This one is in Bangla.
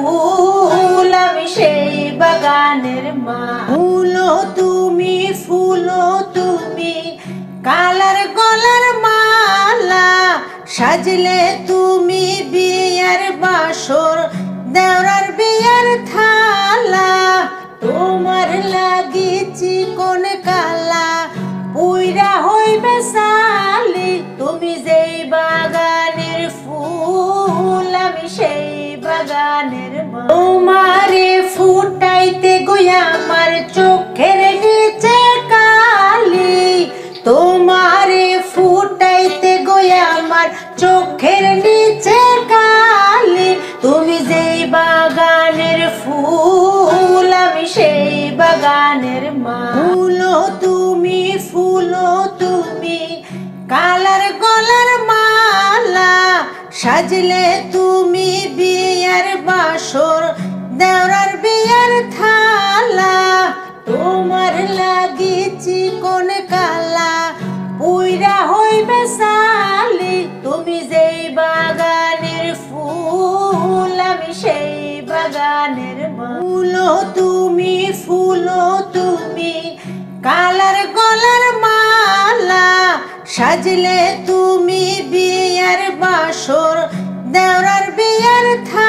ফুল, আমি সেই বাগানের মা। ফুলো তুমি, ফুলো তুমি, কালার গলার মালা, সাজলে তুমি বিয়ের বাসর, দেওরার বিয়ের থালা। তোমার লাগিছি কোন কালা, পুইরা হইবে সালি, তুমি যেই বাগানের ফুল, আমি সেই বাগানের মা। তোমারে ফুটাইতে গইয়া আমার চোখের নিচে কালি, তোমারে ফুটাইতে গইয়া আমার চোখের নিচে কালি, তুমি যেই বাগানের ফুল, আমি সেই বাগানের মা। ফুলো তুমি, ফুলো তুমি, কালার গলার মালা, সাজলে তুমি বিয়ের বাসর, দেওরার বিয়ের থালা। তোমার লাগিছি কোন কালা, পুইরা হইবে সালি, তুমি যেই বাগানের ফুল, আমি সেই বাগানের মা। ফুলো তুমি, ফুলো তুমি, কালার গলার মালা, সাজলে তুমি বিয়ের বাসর, দেওরার বিয়ের থালা।